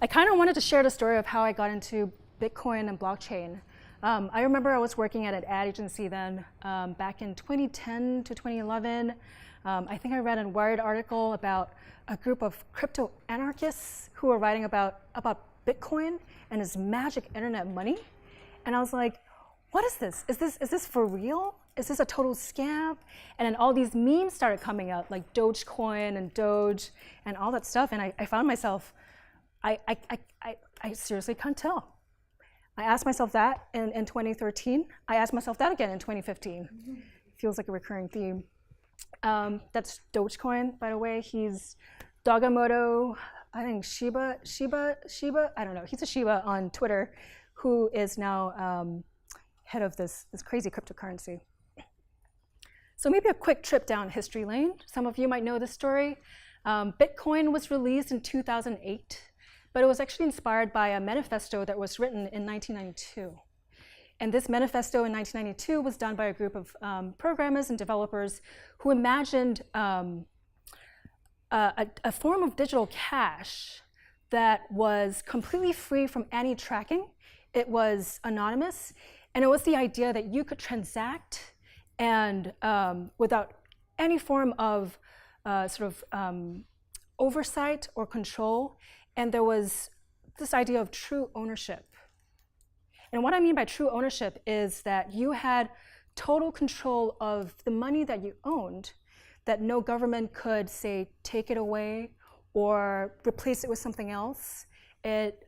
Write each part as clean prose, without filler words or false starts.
I kind of wanted to share the story of how I got into Bitcoin and blockchain. I remember I was working at an ad agency then, back in 2010 to 2011. I think I read a Wired article about a group of crypto anarchists who were writing about Bitcoin and its magic internet money. And I was like, what is this? Is this for real? Is this a total scam? And then all these memes started coming out, like Dogecoin and Doge and all that stuff. And I found myself, I seriously can't tell. I asked myself that in 2013. I asked myself that again in 2015. Feels like a recurring theme. That's Dogecoin, by the way. He's Dogamoto, I think Shiba, I don't know. He's a Shiba on Twitter who is now head of this crazy cryptocurrency. So maybe a quick trip down history lane. Some of you might know this story. Bitcoin was released in 2008, but it was actually inspired by a manifesto that was written in 1992. And this manifesto in 1992 was done by a group of programmers and developers who imagined a form of digital cash that was completely free from any tracking. It was anonymous, and it was the idea that you could transact and without any form of oversight or control. And there was this idea of true ownership. And what I mean by true ownership is that you had total control of the money that you owned, that no government could, say, take it away or replace it with something else. It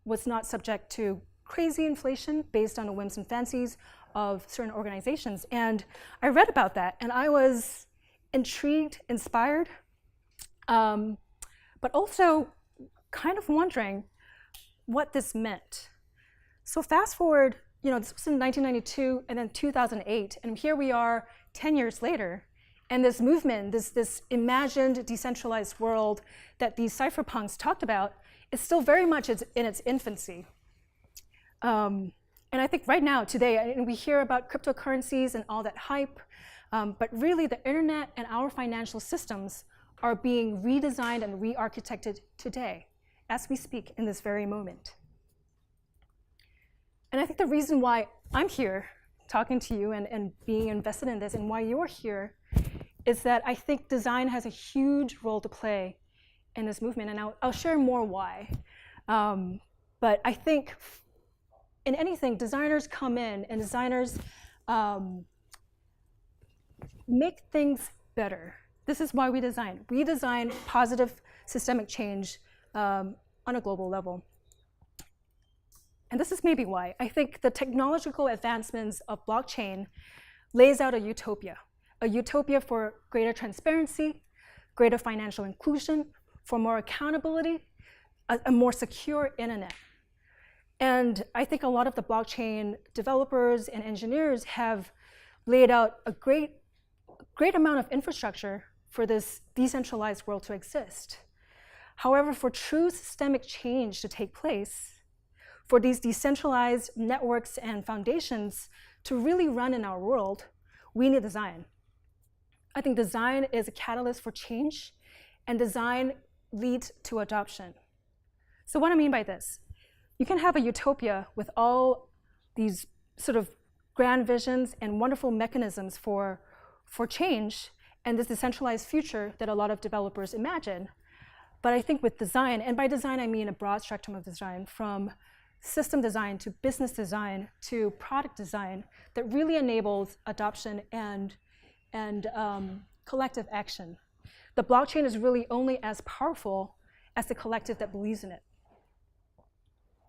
was not subject to crazy inflation based on the whims and fancies of certain organizations. And I read about that, and I was intrigued, inspired, but also kind of wondering what this meant. So fast forward, this was in 1992 and then 2008, and here we are 10 years later, and this movement, this imagined decentralized world that these cypherpunks talked about is still very much in its infancy. And I think right now, today, we hear about cryptocurrencies and all that hype, but really the internet and our financial systems are being redesigned and re-architected today, as we speak in this very moment. And I think the reason why I'm here talking to you and being invested in this and why you're here is that I think design has a huge role to play in this movement, and I'll share more why. But I think in anything, designers come in and designers make things better. This is why we design. We design positive systemic change on a global level. And this is maybe why. I think the technological advancements of blockchain lays out a utopia for greater transparency, greater financial inclusion, for more accountability, a more secure internet. And I think a lot of the blockchain developers and engineers have laid out a great amount of infrastructure for this decentralized world to exist. However, for true systemic change to take place, for these decentralized networks and foundations to really run in our world, we need design. I think design is a catalyst for change, and design leads to adoption. So what I mean by this, you can have a utopia with all these sort of grand visions and wonderful mechanisms for change and this decentralized future that a lot of developers imagine. But I think with design, and by design I mean a broad spectrum of design, from system design to business design to product design, that really enables adoption and collective action. The blockchain is really only as powerful as the collective that believes in it.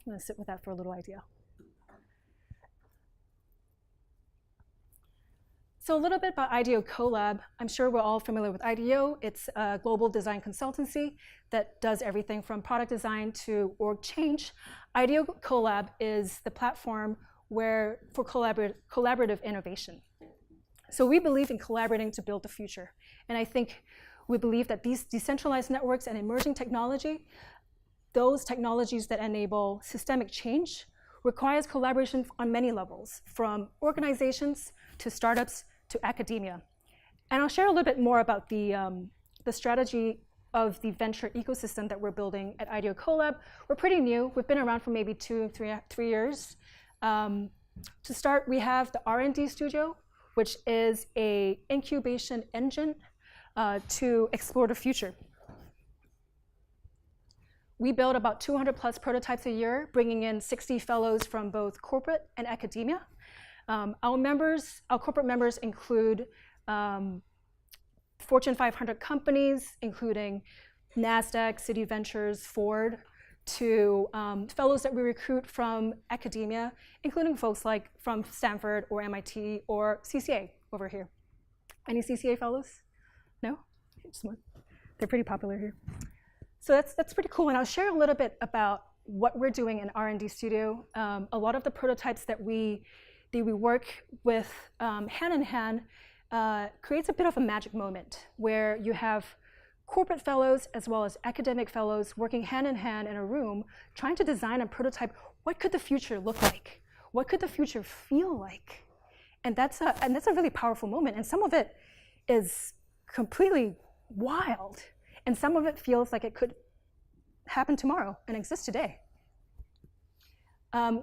I'm going to sit with that for a little idea. So a little bit about IDEO CoLab. I'm sure we're all familiar with IDEO. It's a global design consultancy that does everything from product design to org change. IDEO CoLab is the platform for collaborative innovation. So we believe in collaborating to build the future. And I think we believe that these decentralized networks and emerging technology, those technologies that enable systemic change, requires collaboration on many levels, from organizations to startups to academia. And I'll share a little bit more about the strategy of the venture ecosystem that we're building at IDEO CoLab. We're pretty new. We've been around for maybe 3 years. To start, we have the R&D studio, which is an incubation engine to explore the future. We build about 200 plus prototypes a year, bringing in 60 fellows from both corporate and academia. Our corporate members include Fortune 500 companies, including NASDAQ, Citi Ventures, Ford, to fellows that we recruit from academia, including folks like from Stanford or MIT or CCA over here. Any CCA fellows? No? They're pretty popular here. So that's pretty cool, and I'll share a little bit about what we're doing in R&D Studio. A lot of the prototypes that we work with hand in hand creates a bit of a magic moment where you have corporate fellows as well as academic fellows working hand in hand in a room trying to design a prototype. What could the future look like? What could the future feel like? And that's a really powerful moment, and some of it is completely wild, and some of it feels like it could happen tomorrow and exist today.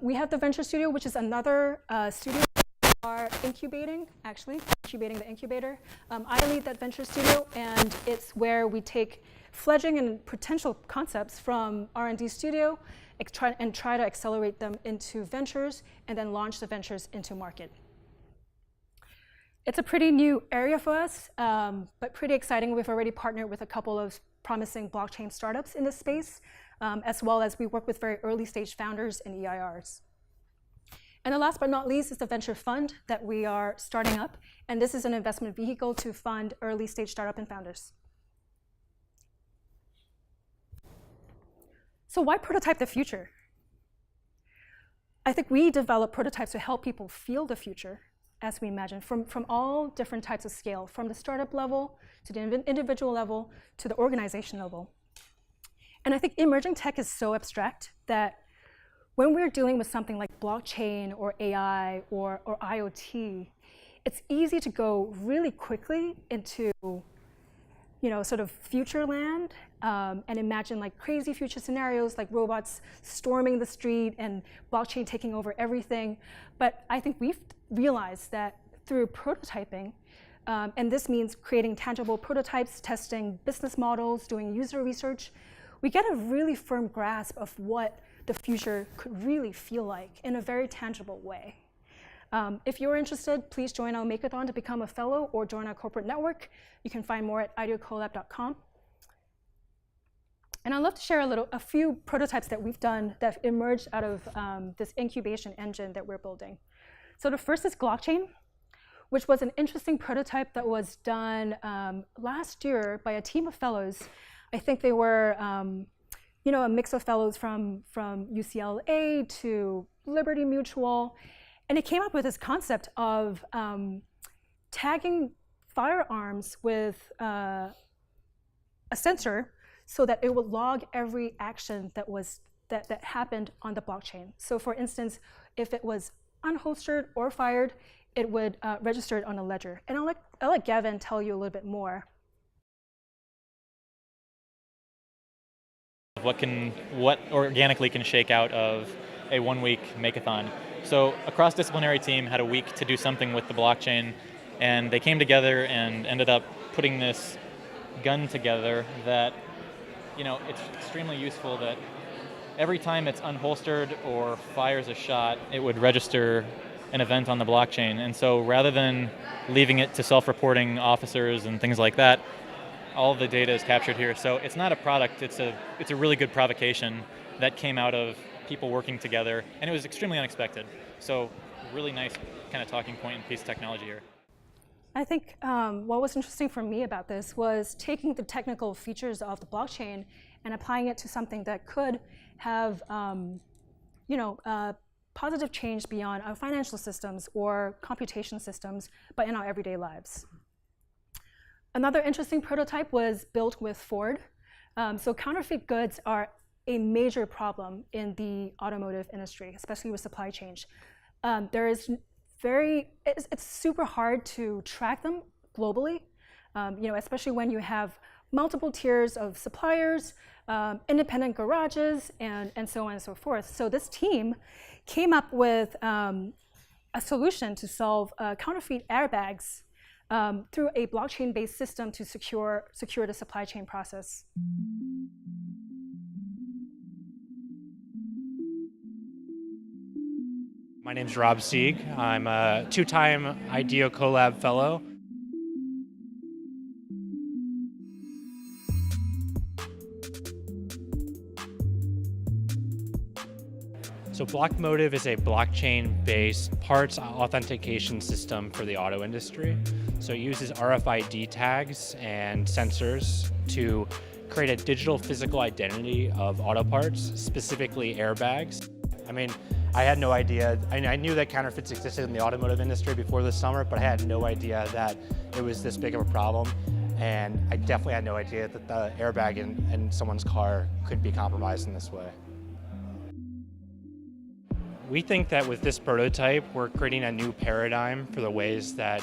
We have the Venture Studio, which is another studio we are incubating the incubator. I lead that Venture Studio, and it's where we take fledgling and potential concepts from R&D Studio and try to accelerate them into ventures and then launch the ventures into market. It's a pretty new area for us, but pretty exciting. We've already partnered with a couple of promising blockchain startups in this space, as well as we work with very early stage founders and EIRs. And the last but not least is the venture fund that we are starting up. And this is an investment vehicle to fund early stage startup and founders. So why prototype the future? I think we develop prototypes to help people feel the future as we imagine, from all different types of scale, from the startup level to the individual level to the organization level. And I think emerging tech is so abstract that when we're dealing with something like blockchain or AI or IoT, it's easy to go really quickly into sort of future land and imagine like crazy future scenarios like robots storming the street and blockchain taking over everything. But I think we've realized that through prototyping, and this means creating tangible prototypes, testing business models, doing user research, we get a really firm grasp of what the future could really feel like in a very tangible way. If you're interested, please join our Makeathon to become a fellow or join our corporate network. You can find more at ideocolab.com. And I'd love to share a few prototypes that we've done that emerged out of this incubation engine that we're building. So the first is Glockchain, which was an interesting prototype that was done last year by a team of fellows. I think they were a mix of fellows from UCLA to Liberty Mutual. And it came up with this concept of tagging firearms with a sensor so that it would log every action that happened on the blockchain. So for instance, if it was unholstered or fired, it would register it on a ledger. And I'll let Gavin tell you a little bit more. What organically can shake out of a 1-week Makeathon. So a cross-disciplinary team had a week to do something with the blockchain, and they came together and ended up putting this gun together that, it's extremely useful that every time it's unholstered or fires a shot, it would register an event on the blockchain. And so rather than leaving it to self-reporting officers and things like that, all of the data is captured here. So it's not a product, it's a really good provocation that came out of people working together, and it was extremely unexpected. So really nice kind of talking point and piece of technology here. I think what was interesting for me about this was taking the technical features of the blockchain and applying it to something that could have positive change beyond our financial systems or computation systems, but in our everyday lives. Another interesting prototype was built with Ford. So counterfeit goods are a major problem in the automotive industry, especially with supply chain. It's super hard to track them globally, especially when you have multiple tiers of suppliers, independent garages, and so on and so forth. So this team came up with a solution to solve counterfeit airbags through a blockchain-based system to secure the supply chain process. My name's Rob Sieg. I'm a two-time IDEO CoLab fellow. So Blockmotive is a blockchain-based parts authentication system for the auto industry. So it uses RFID tags and sensors to create a digital physical identity of auto parts, specifically airbags. I mean, I had no idea. I knew that counterfeits existed in the automotive industry before this summer, but I had no idea that it was this big of a problem. And I definitely had no idea that the airbag in someone's car could be compromised in this way. We think that with this prototype, we're creating a new paradigm for the ways that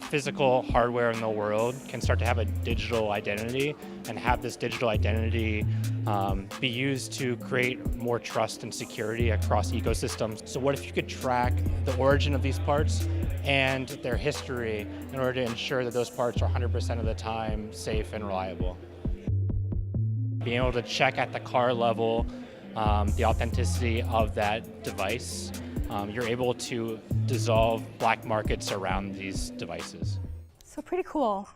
physical hardware in the world can start to have a digital identity and have this digital identity be used to create more trust and security across ecosystems. So what if you could track the origin of these parts and their history in order to ensure that those parts are 100% of the time safe and reliable? Being able to check at the car level the authenticity of that device, you're able to dissolve black markets around these devices. So pretty cool.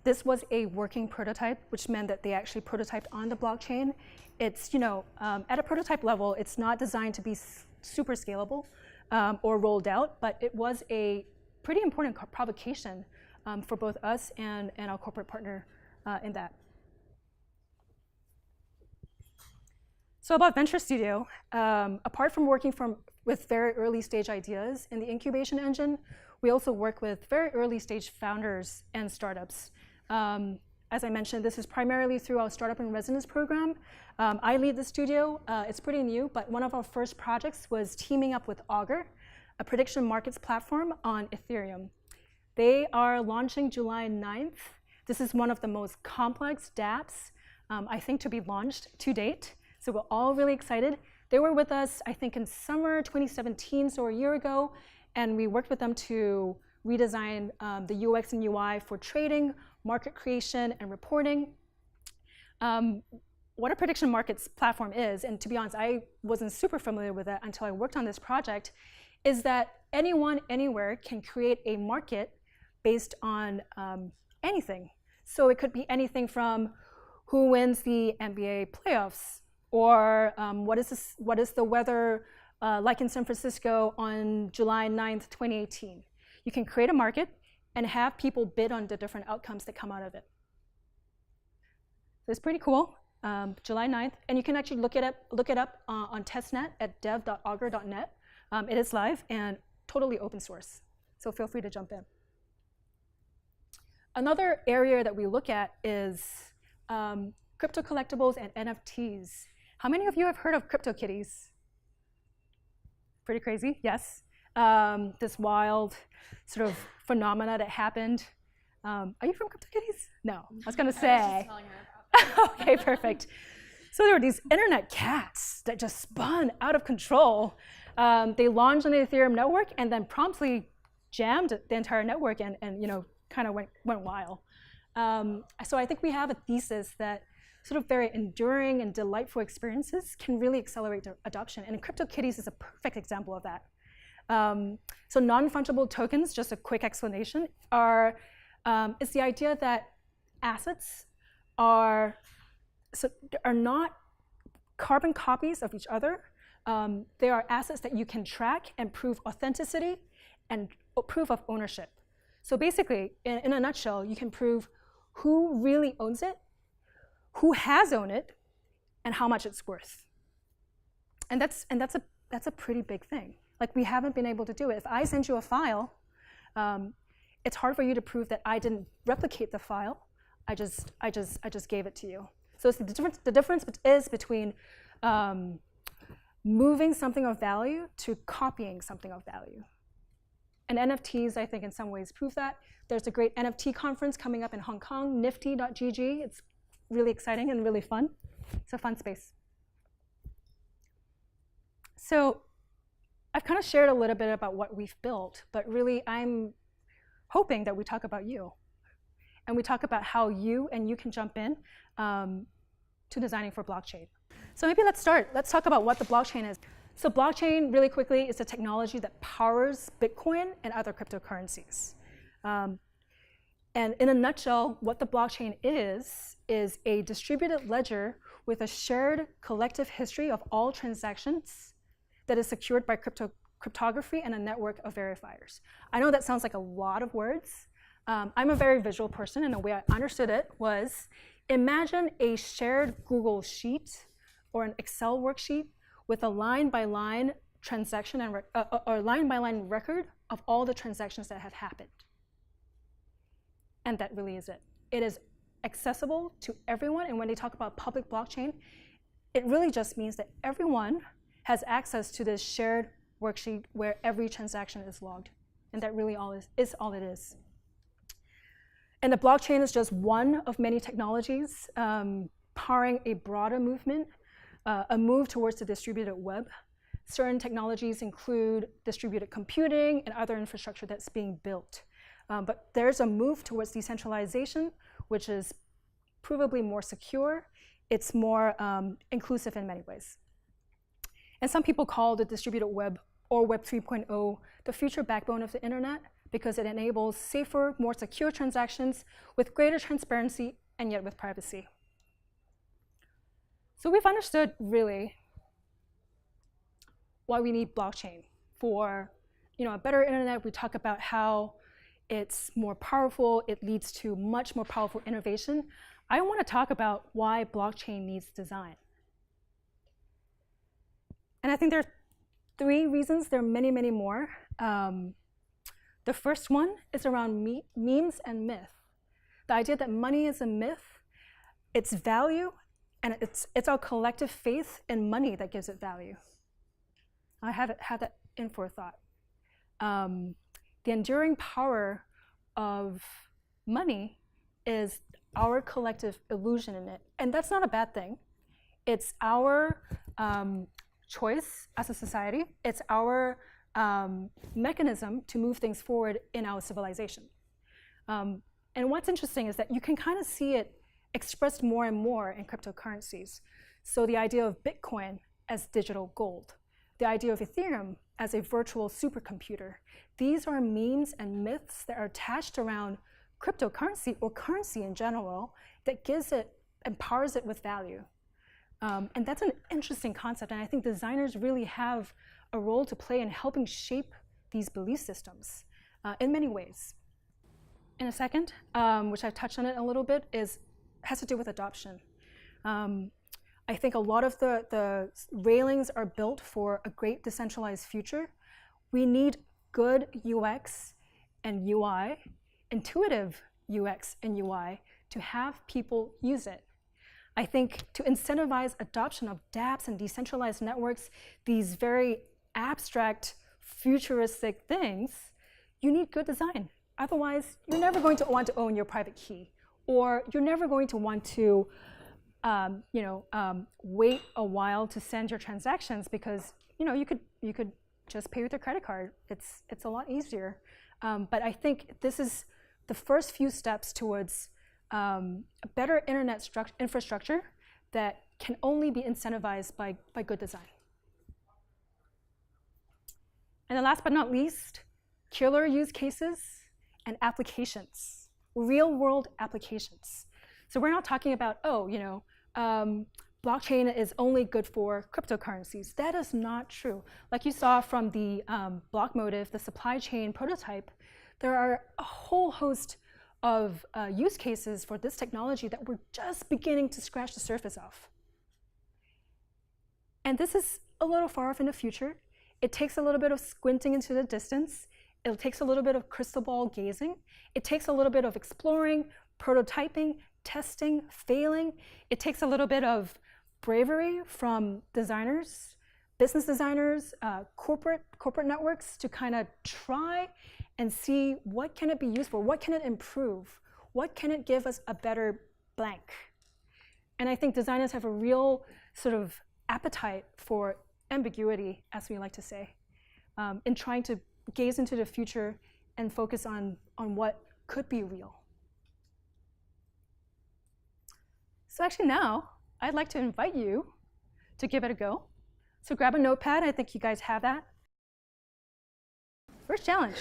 This was a working prototype, which meant that they actually prototyped on the blockchain. It's, at a prototype level, it's not designed to be super scalable or rolled out, but it was a pretty important provocation for both us and our corporate partner in that. So about Venture Studio, apart from working with very early stage ideas in the incubation engine, we also work with very early stage founders and startups. As I mentioned, this is primarily through our Startup in Residence program. I lead the studio. It's pretty new, but one of our first projects was teaming up with Augur, a prediction markets platform on Ethereum. They are launching July 9th. This is one of the most complex dApps, I think, to be launched to date. So we're all really excited. They were with us, I think, in summer 2017, so a year ago, and we worked with them to redesign the UX and UI for trading, market creation, and reporting. What a prediction markets platform is, and to be honest, I wasn't super familiar with it until I worked on this project, is that anyone, anywhere can create a market based on anything. So it could be anything from who wins the NBA playoffs, or what is the weather like in San Francisco on July 9th, 2018. You can create a market and have people bid on the different outcomes that come out of it. So it's pretty cool, July 9th. And you can actually look it up on testnet at dev.augur.net. It is live and totally open source, so feel free to jump in. Another area that we look at is crypto collectibles and NFTs. How many of you have heard of CryptoKitties? Pretty crazy, yes. This wild sort of phenomena that happened. Are you from CryptoKitties? No, I was gonna say. I was just telling her about Okay, perfect. So there were these internet cats that just spun out of control. They launched on the Ethereum network and then promptly jammed the entire network and kind of went wild. So I think we have a thesis that sort of very enduring and delightful experiences can really accelerate the adoption. And CryptoKitties is a perfect example of that. So non-fungible tokens, just a quick explanation, is the idea that assets are not carbon copies of each other. They are assets that you can track and prove authenticity and proof of ownership. So basically, in a nutshell, you can prove who really owns it, who has owned it, and how much it's worth. And that's a pretty big thing. Like, we haven't been able to do it. If I send you a file, it's hard for you to prove that I didn't replicate the file. I just gave it to you. So it's the difference is between moving something of value to copying something of value. And NFTs, I think, in some ways prove that. There's a great NFT conference coming up in Hong Kong, nifty.gg. It's really exciting and really fun. It's a fun space. So I've kind of shared a little bit about what we've built, but really I'm hoping that we talk about you. And we talk about how you can jump in to designing for blockchain. So maybe let's start. Let's talk about what the blockchain is. So blockchain, really quickly, is a technology that powers Bitcoin and other cryptocurrencies. And in a nutshell, what the blockchain is a distributed ledger with a shared collective history of all transactions that is secured by cryptography and a network of verifiers. I know that sounds like a lot of words. I'm a very visual person, and the way I understood it was, imagine a shared Google sheet or an Excel worksheet with a line-by-line transaction and or line-by-line record of all the transactions that have happened. And that really is it. It is accessible to everyone, and when they talk about public blockchain, it really just means that everyone has access to this shared worksheet where every transaction is logged. And that really is all it is. And the blockchain is just one of many technologies powering a broader movement, a move towards the distributed web. Certain technologies include distributed computing and other infrastructure that's being built. But there's a move towards decentralization, which is provably more secure. It's more inclusive in many ways. And some people call the distributed web or Web 3.0 the future backbone of the internet because it enables safer, more secure transactions with greater transparency and yet with privacy. So we've understood really why we need blockchain. For a better internet, we talk about how it's more powerful, it leads to much more powerful innovation. I want to talk about why blockchain needs design. And I think there are 3 reasons. There are many, many more. The first one is around memes and myth. The idea that money is a myth, its value, and it's our collective faith in money that gives it value. I had that in for a thought. The enduring power of money is our collective illusion in it. And that's not a bad thing. It's our choice as a society. It's our mechanism to move things forward in our civilization. And what's interesting is that you can kind of see it expressed more and more in cryptocurrencies. So the idea of Bitcoin as digital gold, the idea of Ethereum as a virtual supercomputer. These are memes and myths that are attached around cryptocurrency or currency in general that empowers it with value. And that's an interesting concept, and I think designers really have a role to play in helping shape these belief systems in many ways. In a second, which I've touched on it a little bit, has to do with adoption. I think a lot of the railings are built for a great decentralized future. We need good UX and UI, intuitive UX and UI, to have people use it. I think to incentivize adoption of dApps and decentralized networks, these very abstract, futuristic things, you need good design. Otherwise, you're never going to want to own your private key, or you're never going to want to wait a while to send your transactions because you could just pay with your credit card. It's a lot easier. But I think this is the first few steps towards a better internet infrastructure that can only be incentivized by good design. And then last but not least, killer use cases and applications, real-world applications. So we're not talking about, blockchain is only good for cryptocurrencies. That is not true. Like you saw from the block motive, the supply chain prototype, there are a whole host of use cases for this technology that we're just beginning to scratch the surface of. And this is a little far off in the future. It takes a little bit of squinting into the distance. It takes a little bit of crystal ball gazing. It takes a little bit of exploring, prototyping, testing, failing. It takes a little bit of bravery from designers, business designers, corporate networks to kind of try and see what can it be used for, what can it improve, what can it give us a better blank. And I think designers have a real sort of appetite for ambiguity, as we like to say, in trying to gaze into the future and focus on what could be real. So actually now, I'd like to invite you to give it a go. So grab a notepad, I think you guys have that. First challenge.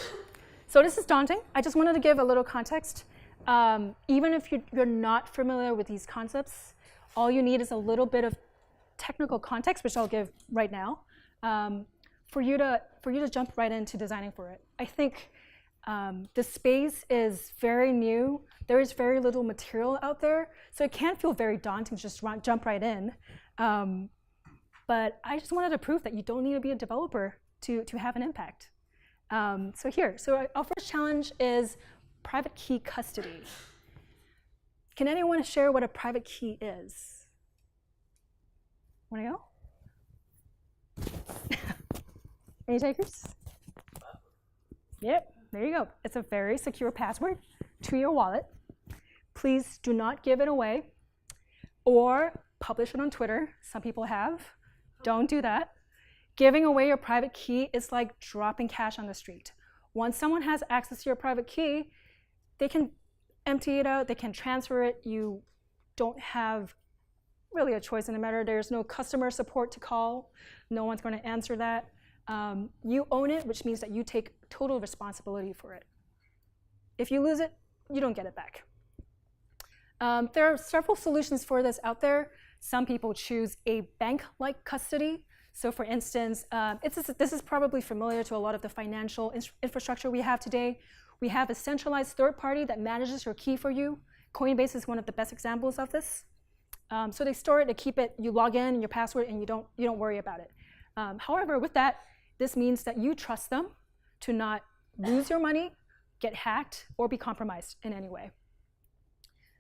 So this is daunting. I just wanted to give a little context. Even if you're not familiar with these concepts, all you need is a little bit of technical context, which I'll give right now, for you to jump right into designing for it. I think the space is very new. There is very little material out there, so it can feel very daunting to just jump right in. But I just wanted to prove that you don't need to be a developer to have an impact. So our first challenge is private key custody. Can anyone share what a private key is? Want to go? Any takers? Yep, there you go. It's a very secure password to your wallet. Please do not give it away or publish it on Twitter. Some people have. Don't do that. Giving away your private key is like dropping cash on the street. Once someone has access to your private key, they can empty it out, they can transfer it. You don't have really a choice in the matter. There's no customer support to call. No one's going to answer that. You own it, which means that you take total responsibility for it. If you lose it, you don't get it back. There are several solutions for this out there. Some people choose a bank-like custody. So for instance, this is probably familiar to a lot of the financial infrastructure we have today. We have a centralized third party that manages your key for you. Coinbase is one of the best examples of this. So they store it, they keep it, you log in, your password, and you don't worry about it. However, with that, this means that you trust them to not lose your money, get hacked, or be compromised in any way.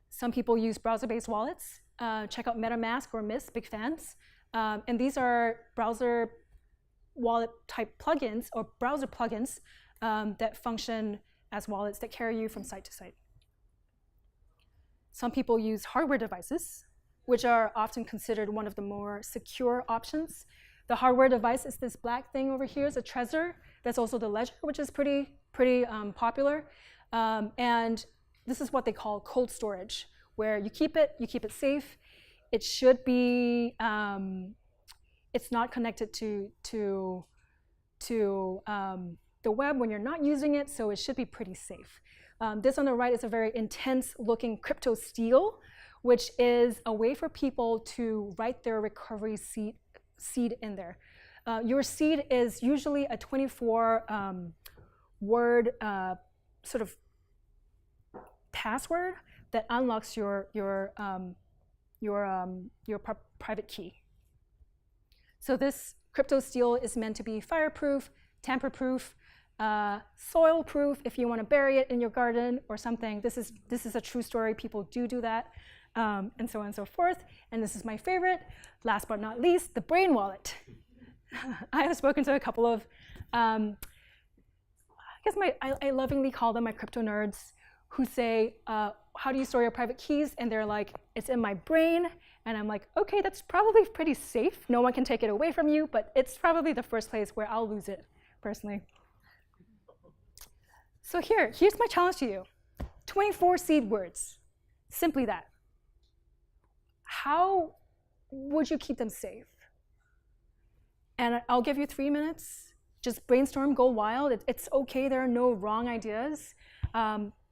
Some people use browser-based wallets. Check out MetaMask or Mist, big fans. And these are browser wallet type plugins or browser plugins that function as wallets that carry you from site to site. Some people use hardware devices, which are often considered one of the more secure options. The hardware device is this black thing over here. It's a Trezor. That's also the Ledger, which is pretty popular. And this is what they call cold storage, where you keep it safe. It should be, it's not connected to the web when you're not using it, so it should be pretty safe. This on the right is a very intense looking crypto steel, which is a way for people to write their recovery seed in there. Your seed is usually a 24 word sort of password that unlocks your private key. So this crypto steel is meant to be fireproof, tamper-proof, soil-proof if you want to bury it in your garden or something. This is a true story. People do that, and so on and so forth. And this is my favorite, last but not least, the brain wallet. I have spoken to a couple of, I guess I lovingly call them my crypto nerds, who say, how do you store your private keys? And they're like, it's in my brain. And I'm like, okay, that's probably pretty safe. No one can take it away from you, but it's probably the first place where I'll lose it, personally. So here's my challenge to you. 24 seed words, simply that. How would you keep them safe? And I'll give you 3 minutes. Just brainstorm, go wild. It's okay, there are no wrong ideas.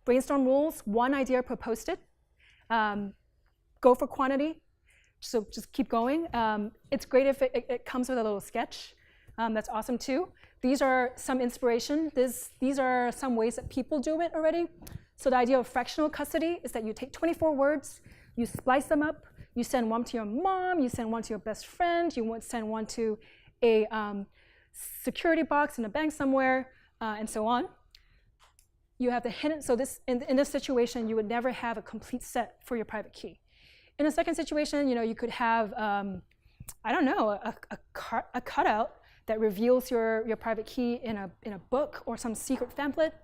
Brainstorm rules, 1 idea per post-it. Go for quantity, so just keep going. It's great if it comes with a little sketch. That's awesome too. These are some inspiration. These are some ways that people do it already. So the idea of fractional custody is that you take 24 words, you splice them up, you send one to your mom, you send one to your best friend, you send one to a security box in a bank somewhere, and so on. You have the hidden, so in this situation, you would never have a complete set for your private key. In a second situation, you could have I don't know, a cutout that reveals your private key in a book or some secret pamphlet.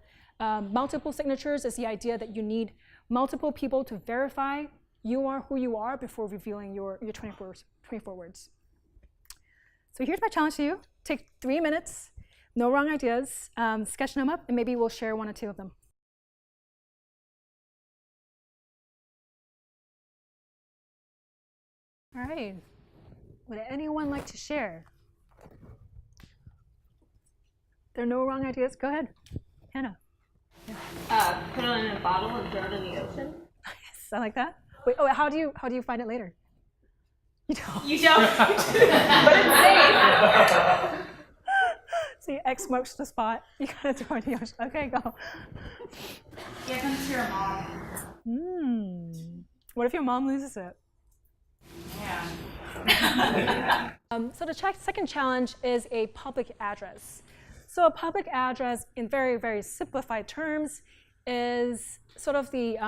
Multiple signatures is the idea that you need multiple people to verify you are who you are before revealing your 24 words. So here's my challenge to you. Take 3 minutes, no wrong ideas, sketch them up, and maybe we'll share 1 or 2 of them. All right. Would anyone like to share? There are no wrong ideas. Go ahead, Hannah. Put it in a bottle and throw it in the ocean. Yes, I like that. Wait, oh, how do you find it later? You don't. You don't. But it's safe. See, X marks the spot. You gotta throw it in the ocean. Okay, go. Yeah, comes to your mom. What if your mom loses it? Yeah. So the second challenge is a public address. So a public address, in very, very simplified terms, is sort of the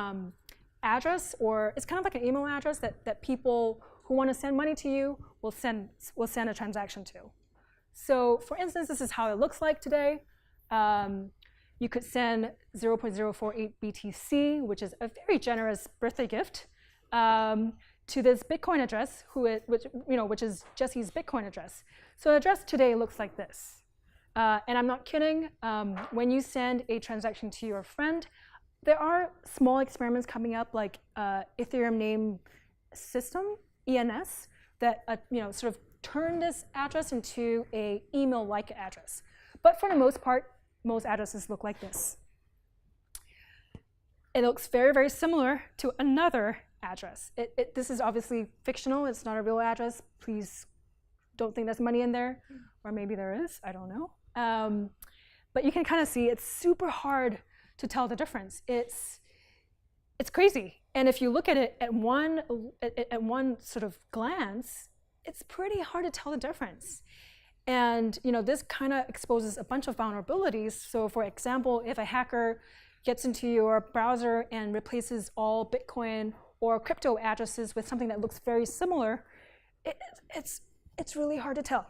address, or it's kind of like an email address that people who want to send money to you will send a transaction to. So for instance, this is how it looks like today. You could send 0.048 BTC, which is a very generous birthday gift, to this Bitcoin address, which is Jesse's Bitcoin address. So the address today looks like this. And I'm not kidding. When you send a transaction to your friend, there are small experiments coming up, like Ethereum name system, ENS, that sort of turn this address into a email-like address. But for the most part, most addresses look like this. It looks very, very similar to another address. This is obviously fictional. It's not a real address. Please don't think there's money in there, or maybe there is. I don't know. But you can kind of see it's super hard to tell the difference. It's crazy. And if you look at it at one sort of glance, it's pretty hard to tell the difference. And this kind of exposes a bunch of vulnerabilities. So for example, if a hacker gets into your browser and replaces all Bitcoin or crypto addresses with something that looks very similar, it's really hard to tell.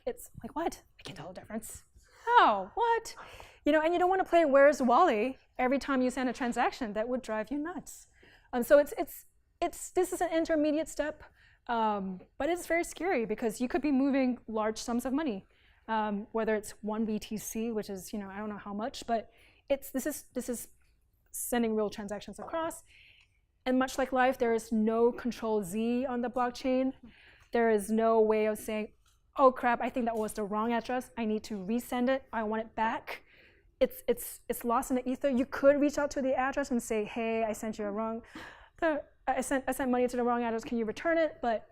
It's like what? I can't tell the difference. How? What? And you don't want to play Where's Wally every time you send a transaction. That would drive you nuts. So this is an intermediate step, but it's very scary because you could be moving large sums of money, whether it's 1 BTC, which is I don't know how much, but this is sending real transactions across. And much like life, there is no Control Z on the blockchain. There is no way of saying, oh crap, I think that was the wrong address. I need to resend it. I want it back. It's lost in the ether. You could reach out to the address and say, hey, I sent you a wrong. I sent money to the wrong address. Can you return it? But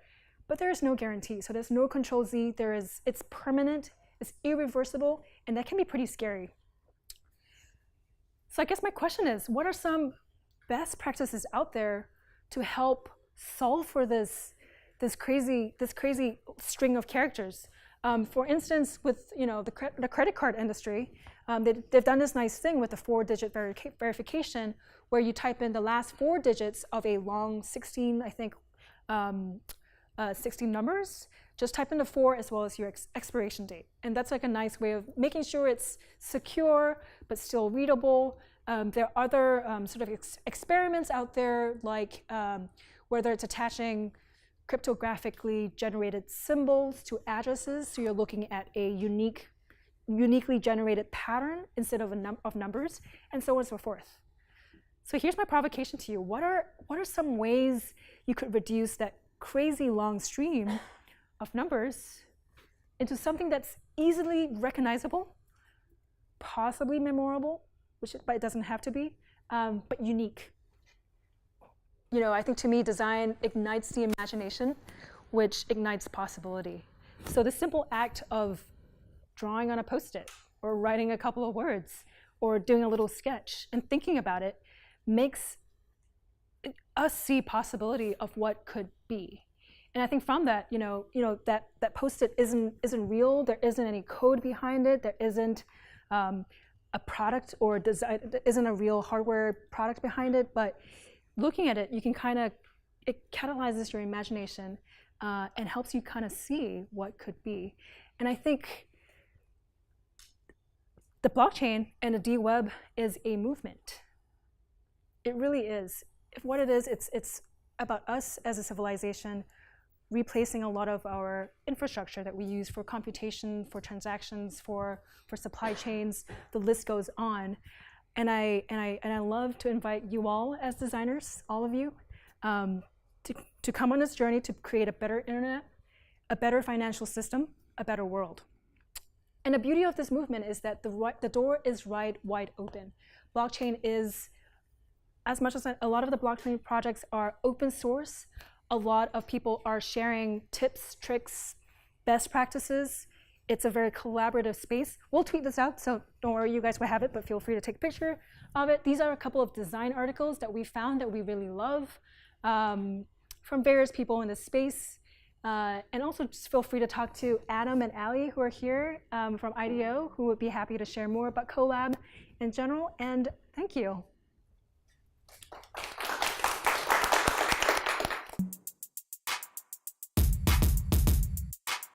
there is no guarantee. So there's no Control Z. It's permanent. It's irreversible, and that can be pretty scary. So I guess my question is, what are some best practices out there to help solve for this crazy string of characters? For instance, with the credit card industry, they've done this nice thing with the 4-digit verification, where you type in the last 4 digits of a long 16, I think, 16 numbers. Just type in the 4 as well as your expiration date, and that's like a nice way of making sure it's secure but still readable. There are other sort of experiments out there, like whether it's attaching cryptographically generated symbols to addresses, so you're looking at a uniquely generated pattern instead of of numbers, and so on and so forth. So here's my provocation to you. What are some ways you could reduce that crazy long stream of numbers into something that's easily recognizable, possibly memorable, but it doesn't have to be, but unique? I think to me, design ignites the imagination, which ignites possibility. So the simple act of drawing on a Post-it, or writing a couple of words, or doing a little sketch and thinking about it makes us see possibility of what could be. And I think from that, that Post-it isn't real. There isn't any code behind it. There isn't a product or design. There isn't a real hardware product behind it. But looking at it, you can it catalyzes your imagination, and helps you kind of see what could be. And I think the blockchain and the D-Web is a movement. It really is. If what it is, it's about us as a civilization replacing a lot of our infrastructure that we use for computation, for transactions, for supply chains. The list goes on. And I love to invite you all as designers, all of you, to come on this journey to create a better internet, a better financial system, a better world. And the beauty of this movement is that the door is wide open. Blockchain is, as much as a lot of the blockchain projects are open source, a lot of people are sharing tips, tricks, best practices. It's a very collaborative space. We'll tweet this out, so don't worry, you guys will have it, but feel free to take a picture of it. These are a couple of design articles that we found that we really love from various people in this space. And also just feel free to talk to Adam and Ali, who are here from IDEO, who would be happy to share more about CoLab in general. And thank you.